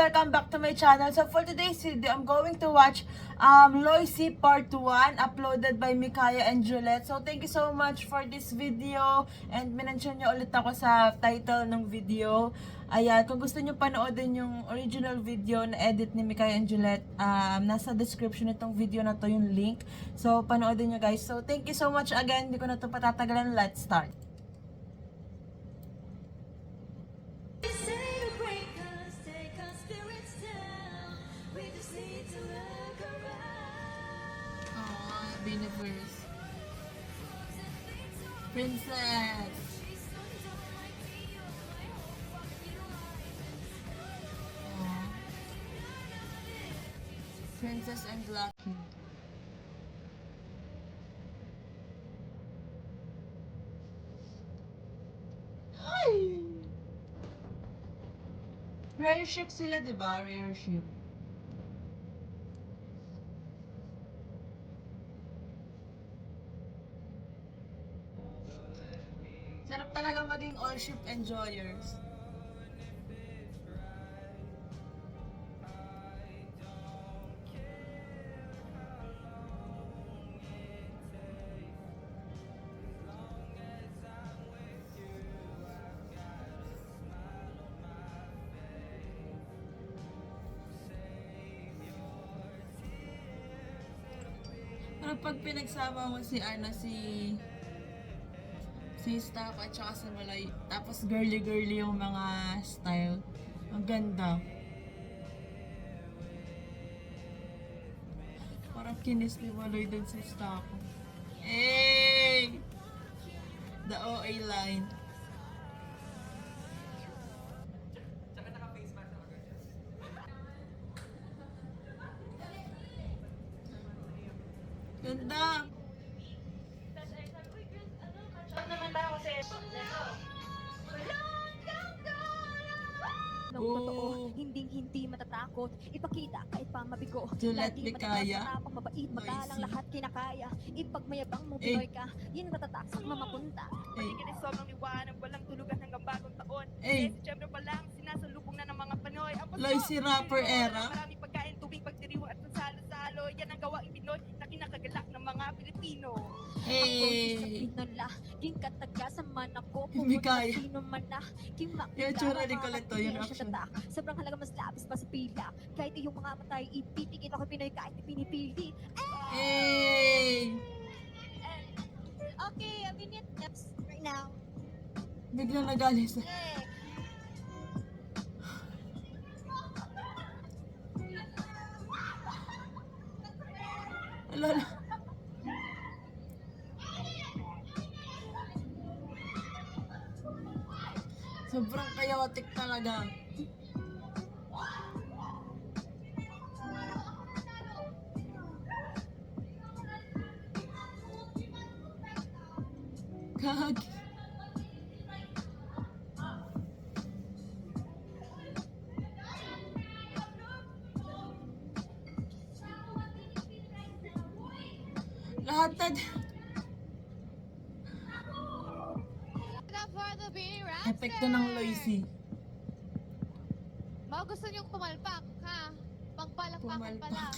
Welcome back to my channel. So for today's video, I'm going to watch Loisy Part 1 uploaded by Mikaya and Juliet. So thank you so much for this video and minention nyo ulit ako sa title ng video. Ayan, kung gusto nyo panoodin yung original video na edit ni Mikaya and Juliet, nasa description itong video na to yung link. So panoodin nyo guys. So thank you so much again. Hindi ko na to patatagalan. Let's start. Universe. Princess. Aww. Princess and Lucky. Hi! Rare ship sila, diba? Rare ship. Sarap talaga maging all ship enjoyers. Pero pag pinagsama mo si Staff at saka si Malay, tapos girly-girly yung mga style. Ang ganda. Parang kinis ni Malay dun si Staff. Hey! The OA line. Ganda! Ng totoo, hindi matatakot. Ipakita kahit pa mabigo. Juliet Lagi Mikaya. matapang mabait, magalang Loisy. lahat kinakaya. Ipagmayabang mo Pinoy ka, yun ang tatatak sa mamapunta. Eh, Paligid ay sobrang liwanag, walang tulugan hanggang bagong taon. Eh. Eh, Setyembre pa lang, sinasalubong na ng mga Panoy. Ang Pasko, Loisy rapper Pinoy, era. Maraming pagkain, tubig, pagdiriwang at salo-salo. Yan ang gawaing Pinoy na kinakagalak ng mga Pilipino. Hey! Pinola, king kataga sa man ako. Mikaya. Sino man na, king Yung tsura ni Colette, yung action. Sobrang halaga mas labis pa sa pila. Kahit iyong mga matay, ipipigil ako Pinoy kahit pinipili. Hey! Okay, a minute steps right now. Biglang nagalis. Hey. Alala. Sobrang chaotic talaga. Gagi. Lahat na epekto ng Loisy. Mga gusto niyong pumalpak, ha? Pagpalakpakan pala.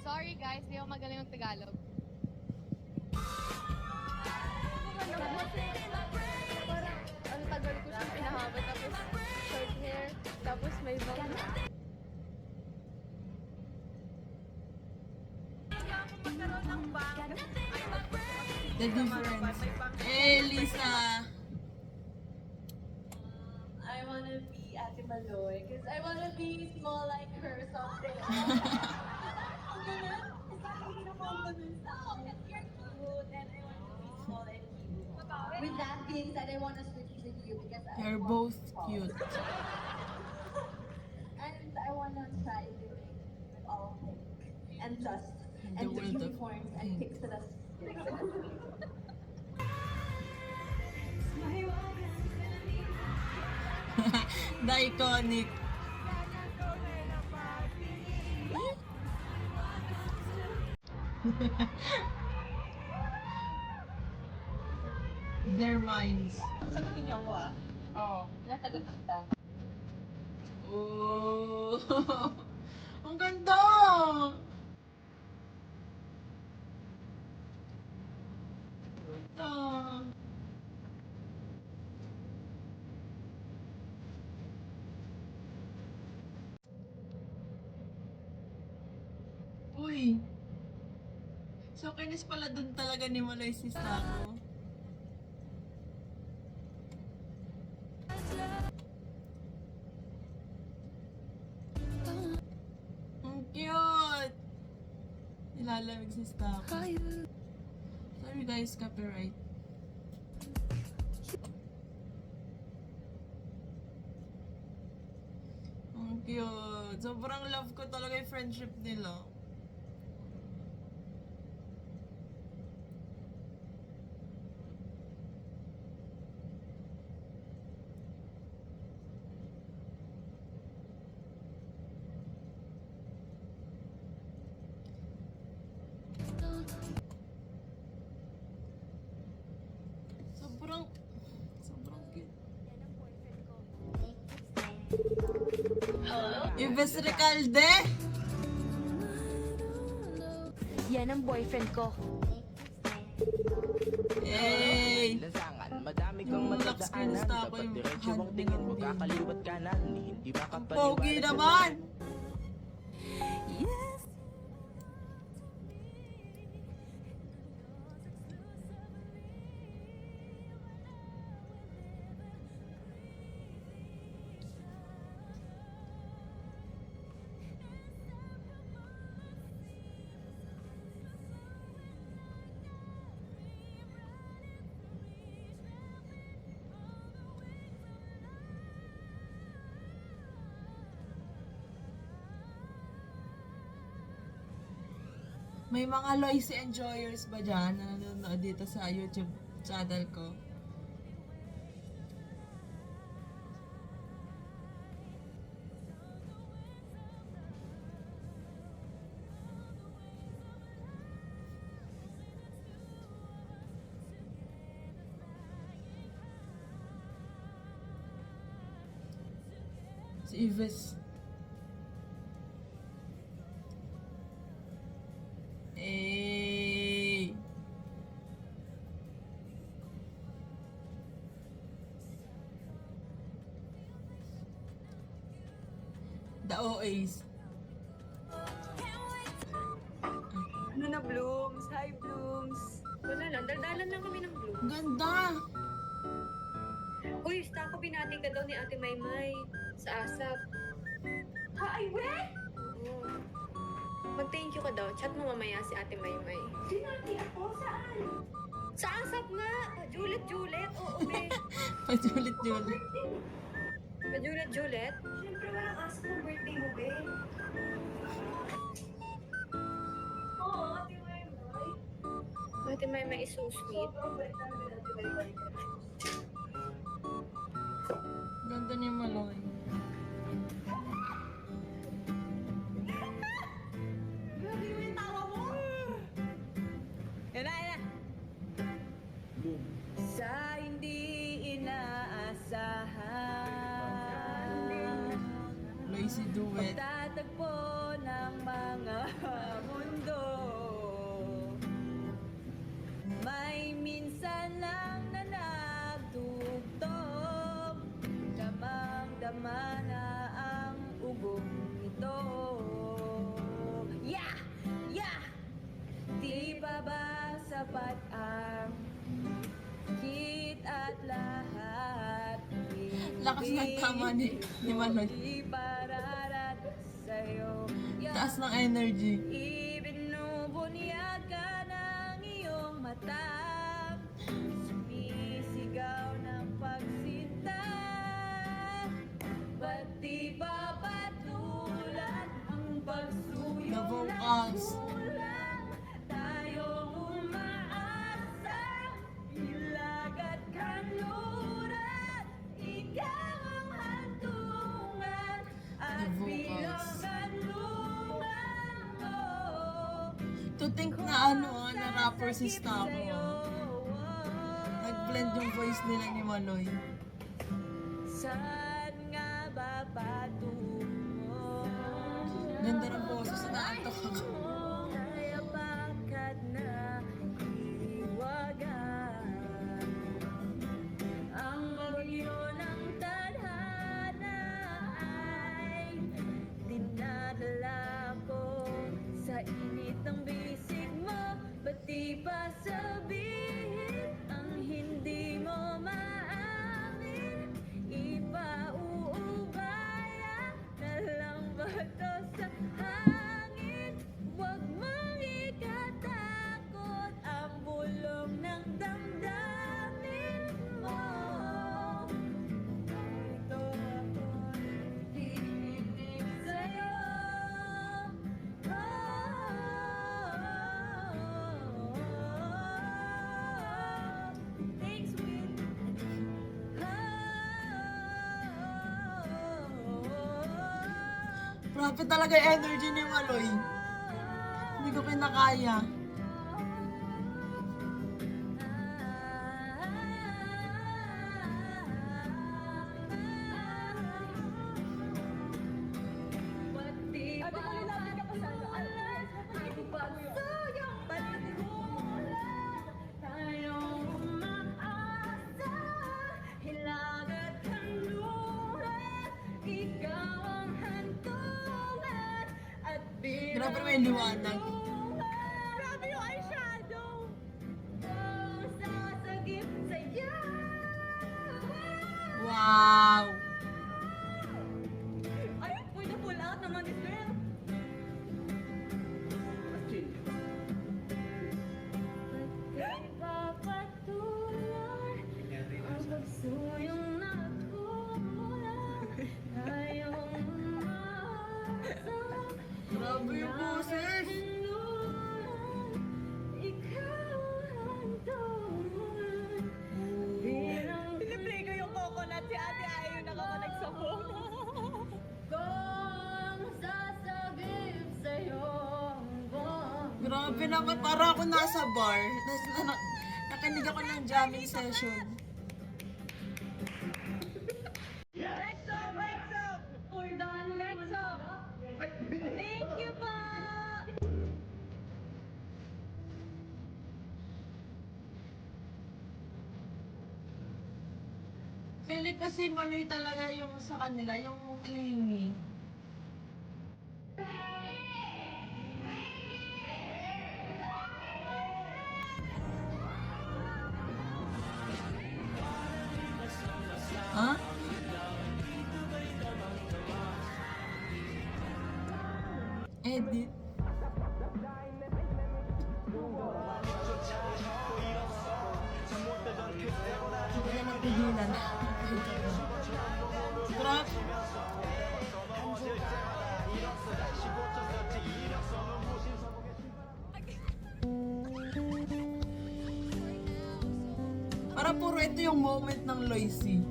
Sorry guys, di ako magaling ng Tagalog. Parang, ang tagal ko siyang pinahaba, tapos short hair, tapos may bang. The difference. Eh, Lisa. I wanna be Ate Maloy, because I wanna be small like her someday. With that being said, I want to switch with you because They're both cute. And I want to try doing with all pink and just The and the world of unicorns and pink. pixelas. The iconic. Their minds. Sa ginawa. Oo. Natagot kita. Ang ganda! Ganda. Uy! So, kinis pala dun talaga ni Maloy si Stako. Ang cute! Nilalamig si Stako. Sorry guys, copyright. Ang cute! Sobrang love ko talaga yung friendship nila. Sobrang cute. Ives Recalde! Yan ang boyfriend ko. Yay! Madami kang Yung lock screen matadaanan. stop ko Dapat yung diretso hand ang ni tingin mo, Randy. kakaliwat kanan. Hindi Ang makapaniwala pogi sa naman! May mga Loisy enjoyers ba dyan na nanonood dito sa YouTube channel ko? Si Ives. Hey. The OAs. Ano na, Blooms? Hi, Blooms. Wala lang, daldalan lang kami ng blue. Ganda. Uy, basta ako binati ka daw ni Ate Maymay sa ASAP. Ha, ay, we? Oo. Mag-thank you ka daw. Chat mo mamaya si Ate Maymay. Sinati ako? Saan? Sa ASAP nga! Juliet! Oo, be. Pajulit-julit. Juliet? Siyempre, walang ask ng birthday mo, be. Oo, Ate Maymay. Ate Maymay is so sweet. Sobrang bait namin Ate Maymay. Ganda ni Maloy. Grabe yung tawa mo! Yan na. Sa hindi inaasahan, Loisy duet. tatagpo ng mga mundo. May minsan lang na nagtugtog, damang-dama na ang ugong ito. Yeah! Yeah! Di pa ba sapat ang hit at lahat? Lakas ng tama ni Maloy. Di pararat sa'yo. Taas ng energy. Ibinubunyag ka ng iyong mata, sumisigaw ng pagsinta. Ba't di ba patulan ang The pagsuyong vocals. ulan? Tayong umaasa, ilag at kanluran. Ikaw ang hantungan at The vocals. bilang kanlungan ko. To think na na rapper si Stako. Nag-blend yung voice nila ni Maloy. Saan nga ba patungo? Ganda ng boses na naantok ako. Ay apakat na iwagan. Ang bagyo ng tadhana ay dinadala ko sa init ng bisig mo. Ba't di pa sabihin ang hindi mo maamin? Ipauubaya na lang ba to sa hangin? Huwag mong ikatakot ang bulong ng damdamin mo. Ito ako'y hihiling sa'yo. Thanks, Will. Grabe talaga yung energy ni Maloy. Hindi ko kinakaya. Pati ba patulan ang pagsuyang panigulan? Tayong umaasa, hilagat kanluran. Ikaw ang hantungan at Grabe may liwanag. grabe yung eyeshadow. Kung sasagip sa'yo. Wow! Ay, pull na pull out naman this girl. Ipapatuloy ang pagsuyong nagkukulang. Tayong umaasa. Grabe yung boses. Ikaw ang tungan. Piniplay ko yung coconut si ate ayaw nakakonect sa phone. Kung sasagip sa'yo ang buwan. Grabe naman, para ako nasa bar. Nakinig ako ng jamming session. Legs up! We're done, legs up! Thank you pa! Feeling kasi Maloy talaga yung sa kanila, yung clingy. Ha? Edit. Hindi na magpigilan. Grabe. Para puro ito yung moment ng Loisy.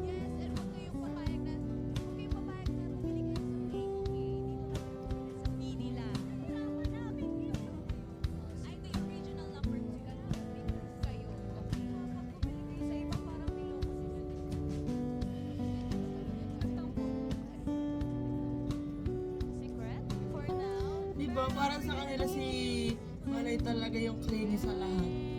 Yes, and huwag kayong papayag na humiling kayo sa Manila. Tama namin yun. I'm the original number 2 kayo. Okay? Kapag bumili kayo sa iba, parang niloko Secret? For now? Diba? Parang sa kanila si Maloy talaga yung clingy sa lahat.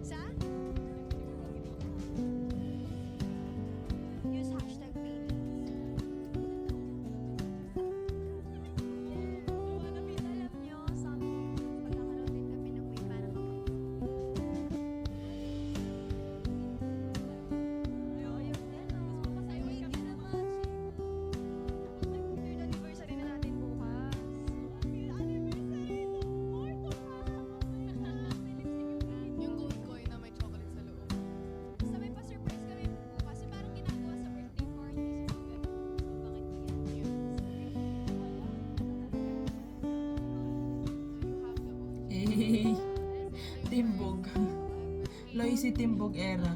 Sa? Use hashtag baby. Alam nyo, magkakaroon din kami ng way para Ayos din, oh. Thank you naman. Third anniversary na natin bukas. Yung gold coin na may chocolate sa loob. Basta may pa-surprise kami bukas. Yung parang ginagawa sa birthday party. So, bakit hindi yan? Eh, Timbog. Loisy Timbog era.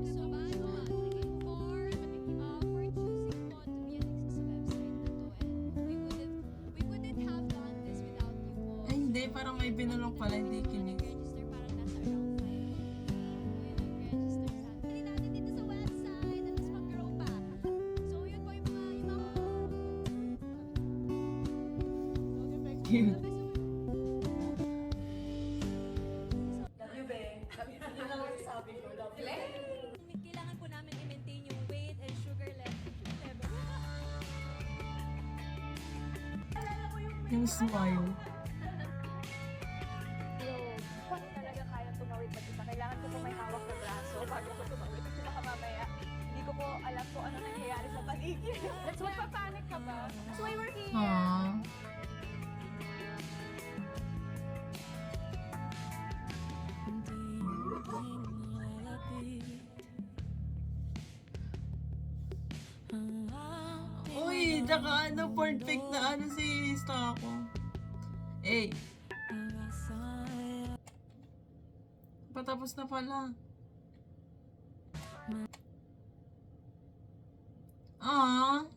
So, paano looking for choosing po to be an access sa website na to. And we wouldn't have done this without you po. Ay, hindi Hindi, parang may binulong pala, hindi kinig. Register parang nasa around 5. Register sa Dali natin dito sa website at mas mag-grow pa. So, yun po yung mga Cute. kailangan po namin i-maintain yung weight and sugar level. Yung smile. Paano talaga kaya tumawid mag-isa? Kailangan ko po may hawak na braso bago ko tumawid. Kasi baka mamaya, hindi ko po alam kung ano nangyayari sa paligid. That's why papanik ka ba? That's why we're here. Aww. Uy, tsaka ano, perfect na ano si Stako. Eh. Patapos na pala. Ah.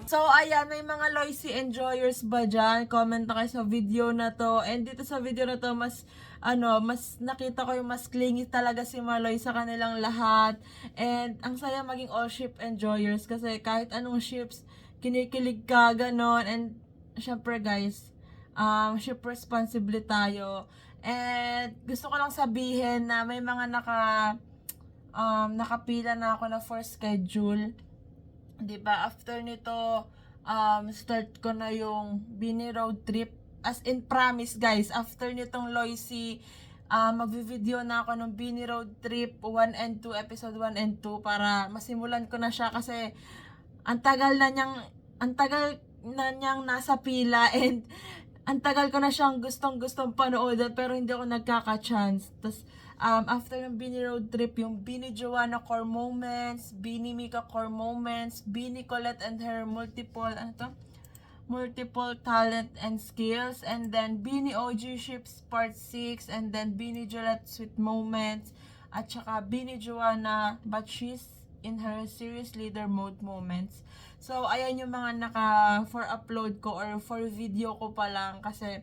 So, ayan, may mga Loisy enjoyers ba dyan? Comment na kayo sa video na to. And dito sa video na to, mas nakita ko yung mas clingy talaga si Maloy sa kanilang lahat. And ang saya maging all ship enjoyers kasi kahit anong ships, kinikilig ka, ganon. And syempre guys, ship responsibly tayo. And gusto ko lang sabihin na may mga nakapila na ako na for schedule. 'Di ba? After nito, start ko na yung Bini road trip. As in, promise guys, after nitong Loisy, magvi-video na ako ng Bini road trip 1 and 2, episode 1 and 2 para masimulan ko na siya kasi ang tagal na niyang nasa pila and ang tagal ko na siyang gustong panoorin pero hindi ako nagkaka-chance. Tapos, after ng Bini road trip, yung Bini Joanna core moments, Bini Mika core moments, Bini Colette and her multiple talent and skills, and then Bini OG ships part 6, and then Bini Jolette sweet moments, at saka Bini Joanna but she's in her serious leader mode moments. So, ayan yung mga for upload ko or for video ko pa lang kasi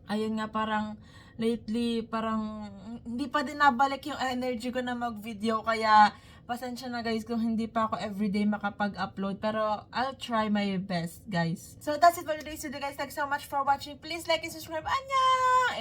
ayun nga parang lately parang hindi pa din nabalik yung energy ko na mag-video kaya pasensya na guys kung hindi pa ako everyday makapag-upload pero I'll try my best guys. So that's it for today's video guys. Thanks so much for watching. Please like and subscribe. Annyeong!